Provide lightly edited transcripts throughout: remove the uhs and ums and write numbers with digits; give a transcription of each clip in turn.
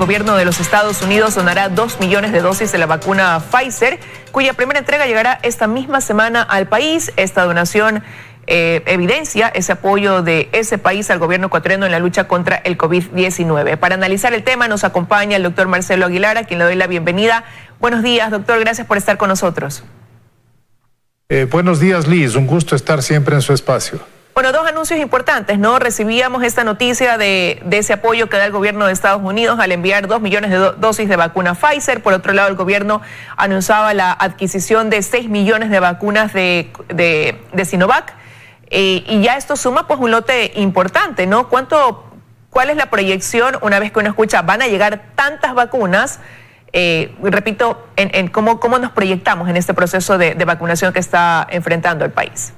El gobierno de los Estados Unidos donará 2 millones de dosis de la vacuna Pfizer, cuya primera entrega llegará esta misma semana al país. Esta donación evidencia ese apoyo de ese país al gobierno ecuatoriano en la lucha contra el COVID-19. Para analizar el tema nos acompaña el doctor Marcelo Aguilar, a quien le doy la bienvenida. Buenos días, doctor, gracias por estar con nosotros. Buenos días, Liz, un gusto estar siempre en su espacio. Bueno, dos anuncios importantes, ¿no? Recibíamos esta noticia de ese apoyo que da el gobierno de Estados Unidos al enviar 2 millones de dosis de vacuna Pfizer. Por otro lado, el gobierno anunciaba la adquisición de 6 millones de vacunas de Sinovac. Y ya esto suma pues un lote importante, ¿no? ¿Cuál es la proyección una vez que uno escucha van a llegar tantas vacunas? Repito, ¿cómo nos proyectamos en este proceso de vacunación que está enfrentando el país?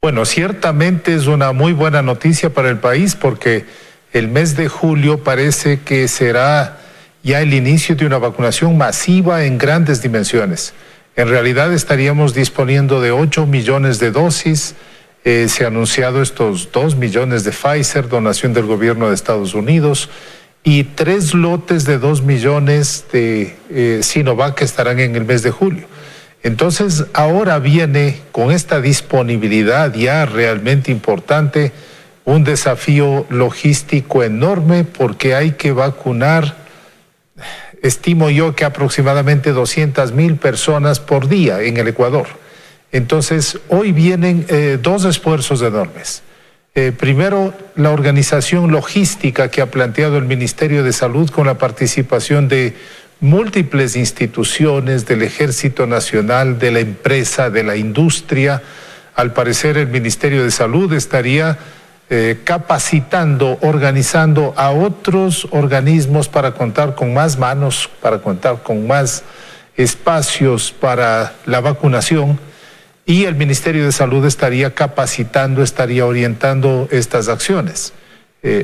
Bueno, ciertamente es una muy buena noticia para el país porque el mes de julio parece que será ya el inicio de una vacunación masiva en grandes dimensiones. En realidad estaríamos disponiendo de 8 millones de dosis. Se han anunciado estos 2 millones de Pfizer, donación del gobierno de Estados Unidos, y 3 lotes de 2 millones de Sinovac que estarán en el mes de julio. Entonces, ahora viene con esta disponibilidad ya realmente importante un desafío logístico enorme porque hay que vacunar, estimo yo que aproximadamente 200,000 personas por día en el Ecuador. Entonces, hoy vienen dos esfuerzos enormes. Primero, la organización logística que ha planteado el Ministerio de Salud con la participación de múltiples instituciones del Ejército Nacional, de la empresa, de la industria. Al parecer el Ministerio de Salud estaría capacitando, organizando a otros organismos para contar con más manos, para contar con más espacios para la vacunación, y el Ministerio de Salud estaría capacitando, estaría orientando estas acciones.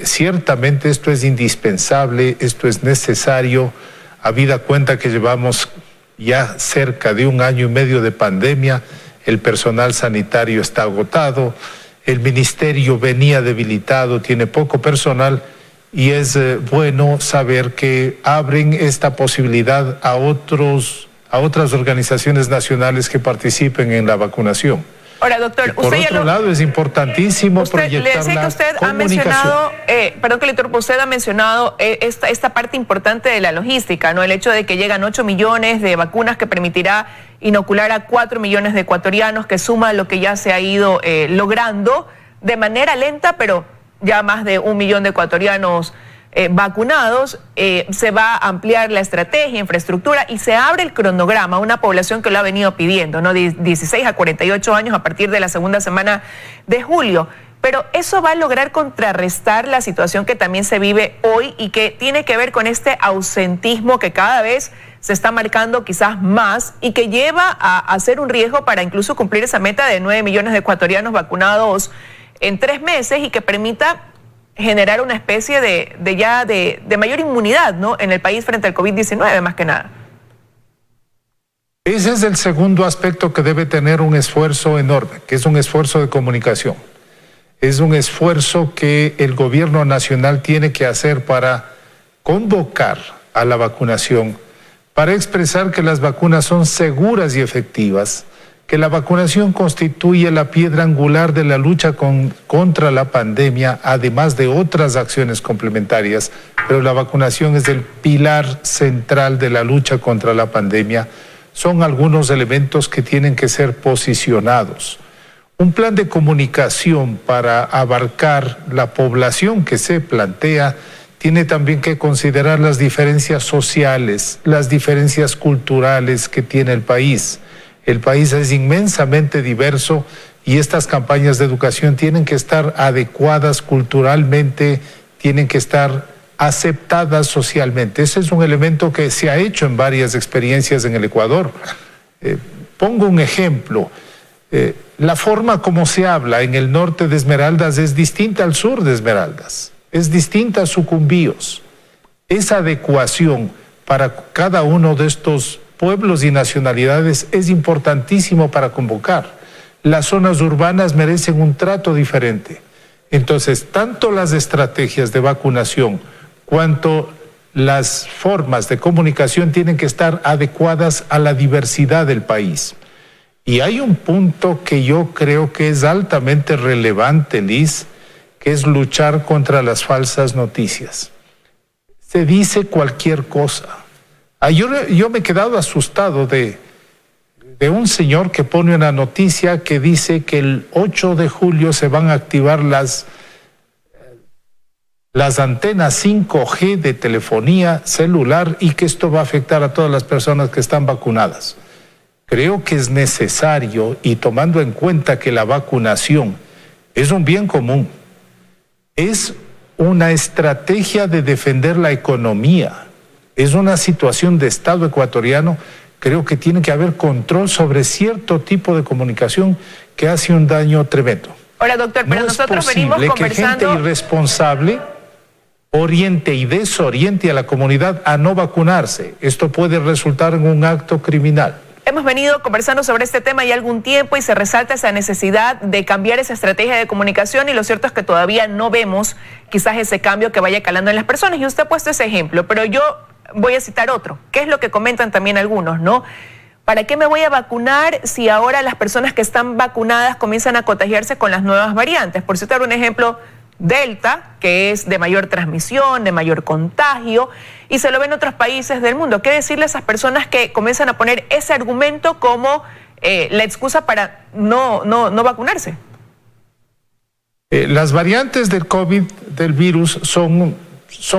Ciertamente esto es indispensable, esto es necesario, habida cuenta que llevamos ya cerca de 1 año y medio de pandemia, el personal sanitario está agotado, el ministerio venía debilitado, tiene poco personal, y es bueno saber que abren esta posibilidad a otras organizaciones nacionales que participen en la vacunación. Ahora, doctor, por otro lado, es importantísimo proyectar la comunicación. Usted ha mencionado esta parte importante de la logística, ¿no? El hecho de que llegan 8 millones de vacunas que permitirá inocular a 4 millones de ecuatorianos, que suma lo que ya se ha ido logrando de manera lenta, pero ya más de 1 millón de ecuatorianos vacunados. Se va a ampliar la estrategia, infraestructura, y se abre el cronograma a una población que lo ha venido pidiendo, ¿no? De 16 a 48 años a partir de la segunda semana de julio. Pero eso va a lograr contrarrestar la situación que también se vive hoy y que tiene que ver con este ausentismo que cada vez se está marcando quizás más y que lleva a ser un riesgo para incluso cumplir esa meta de 9 millones de ecuatorianos vacunados en 3 meses y que permita generar una especie de mayor inmunidad, ¿no?, en el país frente al COVID-19, más que nada. Ese es el segundo aspecto que debe tener un esfuerzo enorme, que es un esfuerzo de comunicación. Es un esfuerzo que el gobierno nacional tiene que hacer para convocar a la vacunación, para expresar que las vacunas son seguras y efectivas, que la vacunación constituye la piedra angular de la lucha contra la pandemia, además de otras acciones complementarias, pero la vacunación es el pilar central de la lucha contra la pandemia. Son algunos elementos que tienen que ser posicionados. Un plan de comunicación para abarcar la población que se plantea tiene también que considerar las diferencias sociales, las diferencias culturales que tiene el país. El país es inmensamente diverso y estas campañas de educación tienen que estar adecuadas culturalmente, tienen que estar aceptadas socialmente. Ese es un elemento que se ha hecho en varias experiencias en el Ecuador. Pongo un ejemplo. La forma como se habla en el norte de Esmeraldas es distinta al sur de Esmeraldas, es distinta a Sucumbíos. Esa adecuación para cada uno de estos pueblos y nacionalidades es importantísimo para convocar. Las zonas urbanas merecen un trato diferente. Entonces, tanto las estrategias de vacunación cuanto las formas de comunicación tienen que estar adecuadas a la diversidad del país. Y hay un punto que yo creo que es altamente relevante, Liz, que es luchar contra las falsas noticias. Se dice cualquier cosa. Yo me he quedado asustado de un señor que pone una noticia que dice que el 8 de julio se van a activar las antenas 5G de telefonía celular y que esto va a afectar a todas las personas que están vacunadas. Creo que es necesario, y tomando en cuenta que la vacunación es un bien común, es una estrategia de defender la economía, es una situación de Estado ecuatoriano, creo que tiene que haber control sobre cierto tipo de comunicación que hace un daño tremendo. Ahora, doctor, pero no nosotros venimos conversando que gente irresponsable oriente y desoriente a la comunidad a no vacunarse. Esto puede resultar en un acto criminal. Hemos venido conversando sobre este tema ya algún tiempo y se resalta esa necesidad de cambiar esa estrategia de comunicación y lo cierto es que todavía no vemos quizás ese cambio que vaya calando en las personas y usted ha puesto ese ejemplo, pero yo voy a citar otro, que es lo que comentan también algunos, ¿no? ¿Para qué me voy a vacunar si ahora las personas que están vacunadas comienzan a contagiarse con las nuevas variantes? Por citar un ejemplo, Delta, que es de mayor transmisión, de mayor contagio, y se lo ven en otros países del mundo. ¿Qué decirle a esas personas que comienzan a poner ese argumento como la excusa para no vacunarse? Las variantes del COVID, del virus, son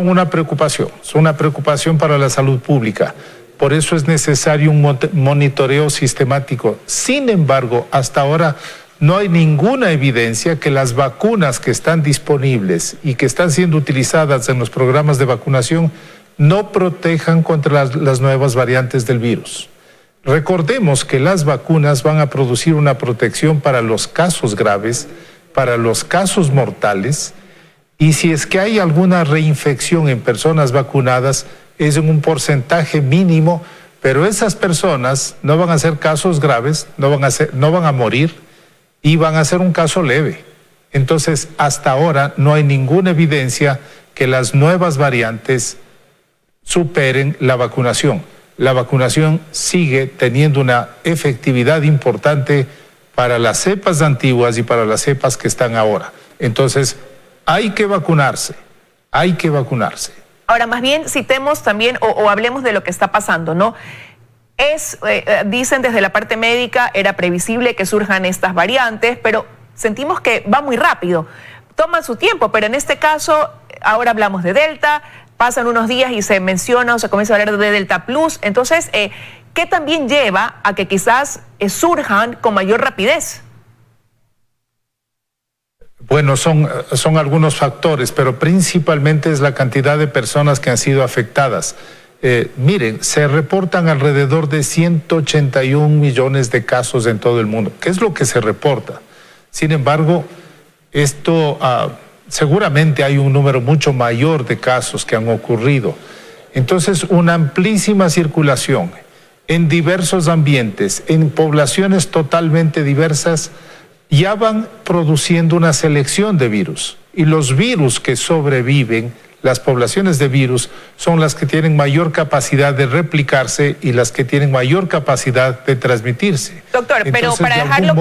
una preocupación para la salud pública. Por eso es necesario un monitoreo sistemático. Sin embargo, hasta ahora no hay ninguna evidencia que las vacunas que están disponibles y que están siendo utilizadas en los programas de vacunación no protejan contra las nuevas variantes del virus. Recordemos que las vacunas van a producir una protección para los casos graves, para los casos mortales, y si es que hay alguna reinfección en personas vacunadas, es en un porcentaje mínimo, pero esas personas no van a ser casos graves, no van a morir, y van a ser un caso leve. Entonces, hasta ahora no hay ninguna evidencia que las nuevas variantes superen la vacunación. La vacunación sigue teniendo una efectividad importante para las cepas antiguas y para las cepas que están ahora. Entonces, hay que vacunarse, hay que vacunarse. Ahora, más bien citemos también o hablemos de lo que está pasando, ¿no? Dicen desde la parte médica, era previsible que surjan estas variantes, pero sentimos que va muy rápido. Toman su tiempo, pero en este caso, ahora hablamos de Delta, pasan unos días y se menciona o se comienza a hablar de Delta Plus. Entonces, ¿qué también lleva a que quizás surjan con mayor rapidez? Bueno, son algunos factores, pero principalmente es la cantidad de personas que han sido afectadas. Miren, se reportan alrededor de 181 millones de casos en todo el mundo. ¿Qué es lo que se reporta? Sin embargo, esto seguramente hay un número mucho mayor de casos que han ocurrido. Entonces, una amplísima circulación en diversos ambientes, en poblaciones totalmente diversas, ya van produciendo una selección de virus. Y los virus que sobreviven, las poblaciones de virus, son las que tienen mayor capacidad de replicarse y las que tienen mayor capacidad de transmitirse. Doctor, pero para dejarlo,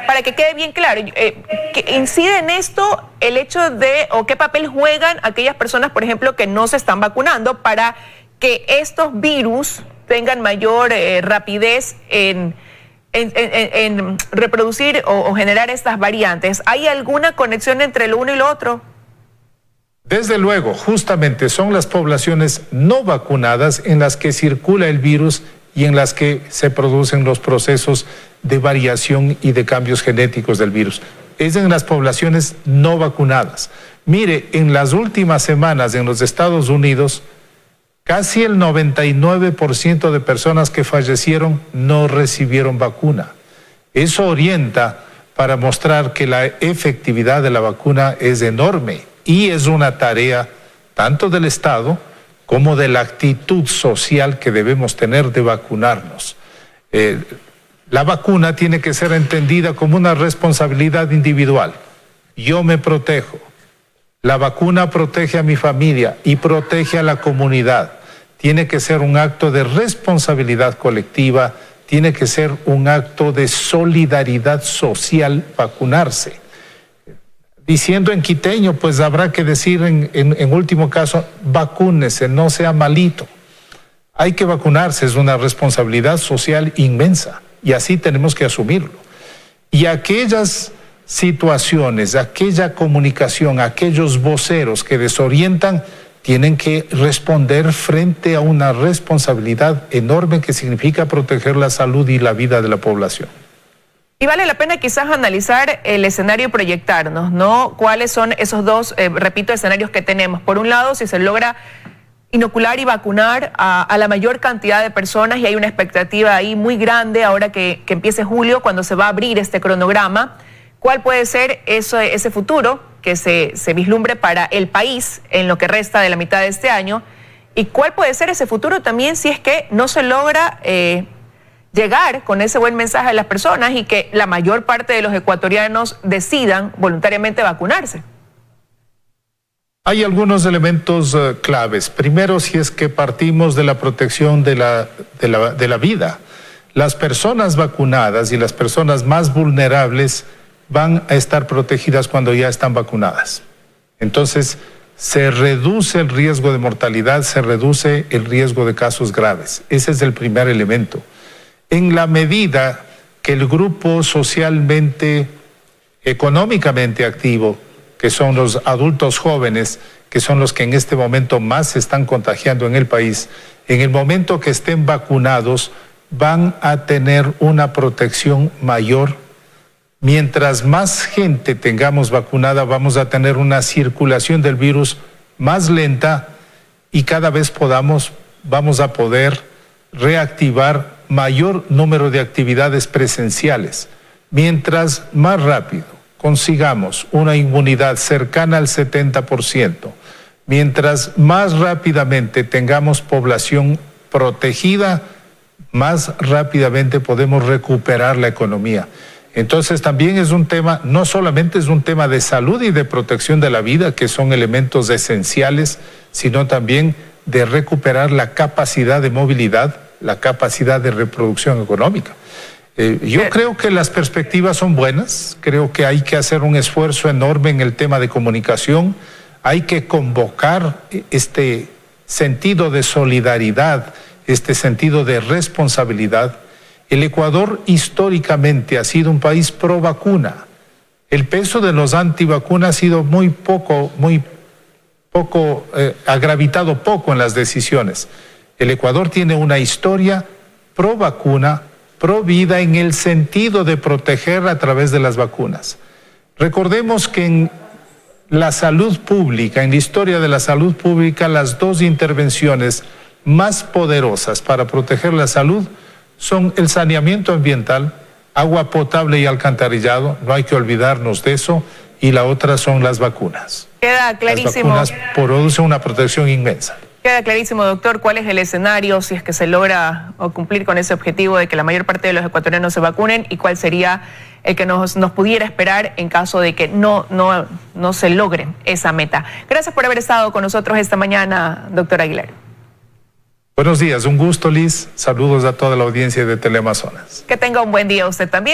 para que quede bien claro, ¿que incide en esto el hecho de, o qué papel juegan aquellas personas, por ejemplo, que no se están vacunando para que estos virus tengan mayor rapidez en reproducir o generar estas variantes? ¿Hay alguna conexión entre lo uno y lo otro? Desde luego, justamente son las poblaciones no vacunadas en las que circula el virus y en las que se producen los procesos de variación y de cambios genéticos del virus. Es en las poblaciones no vacunadas. Mire, en las últimas semanas en los Estados Unidos, casi el 99% de personas que fallecieron no recibieron vacuna. Eso orienta para mostrar que la efectividad de la vacuna es enorme. Y es una tarea tanto del Estado como de la actitud social que debemos tener de vacunarnos. La vacuna tiene que ser entendida como una responsabilidad individual. Yo me protejo. La vacuna protege a mi familia y protege a la comunidad. Tiene que ser un acto de responsabilidad colectiva, tiene que ser un acto de solidaridad social vacunarse. Diciendo en quiteño, pues habrá que decir en último caso, vacúnese, no sea malito. Hay que vacunarse, es una responsabilidad social inmensa y así tenemos que asumirlo. Y aquellas situaciones, aquella comunicación, aquellos voceros que desorientan, tienen que responder frente a una responsabilidad enorme que significa proteger la salud y la vida de la población. Y vale la pena quizás analizar el escenario y proyectarnos, ¿no? ¿Cuáles son esos dos, repito, escenarios que tenemos? Por un lado, si se logra inocular y vacunar a la mayor cantidad de personas, y hay una expectativa ahí muy grande ahora que empiece julio, cuando se va a abrir este cronograma. ¿Cuál puede ser ese futuro que se vislumbre para el país en lo que resta de la mitad de este año? ¿Y cuál puede ser ese futuro también si es que no se logra llegar con ese buen mensaje a las personas y que la mayor parte de los ecuatorianos decidan voluntariamente vacunarse? Hay algunos elementos claves. Primero, si es que partimos de la protección de la vida. Las personas vacunadas y las personas más vulnerables van a estar protegidas cuando ya están vacunadas. Entonces, se reduce el riesgo de mortalidad, se reduce el riesgo de casos graves. Ese es el primer elemento. En la medida que el grupo socialmente, económicamente activo, que son los adultos jóvenes, que son los que en este momento más se están contagiando en el país, en el momento que estén vacunados, van a tener una protección mayor. Mientras más gente tengamos vacunada, vamos a tener una circulación del virus más lenta y cada vez vamos a poder reactivar mayor número de actividades presenciales. Mientras más rápido consigamos una inmunidad cercana al 70%, mientras más rápidamente tengamos población protegida, más rápidamente podemos recuperar la economía. Entonces también es un tema, no solamente es un tema de salud y de protección de la vida, que son elementos esenciales, sino también de recuperar la capacidad de movilidad, la capacidad de reproducción económica. Yo creo que las perspectivas son buenas, creo que hay que hacer un esfuerzo enorme en el tema de comunicación, hay que convocar este sentido de solidaridad, este sentido de responsabilidad. El Ecuador históricamente ha sido un país pro vacuna. El peso de los antivacunas ha sido muy poco, ha gravitado poco en las decisiones. El Ecuador tiene una historia pro vacuna, pro vida en el sentido de proteger a través de las vacunas. Recordemos que en la salud pública, en la historia de la salud pública, las dos intervenciones más poderosas para proteger la salud son el saneamiento ambiental, agua potable y alcantarillado, no hay que olvidarnos de eso, y la otra son las vacunas. Queda clarísimo. Las vacunas producen una protección inmensa. Queda clarísimo, doctor, cuál es el escenario si es que se logra cumplir con ese objetivo de que la mayor parte de los ecuatorianos se vacunen, y cuál sería el que nos pudiera esperar en caso de que no se logre esa meta. Gracias por haber estado con nosotros esta mañana, doctor Aguilar. Buenos días, un gusto, Liz. Saludos a toda la audiencia de Teleamazonas. Que tenga un buen día usted también.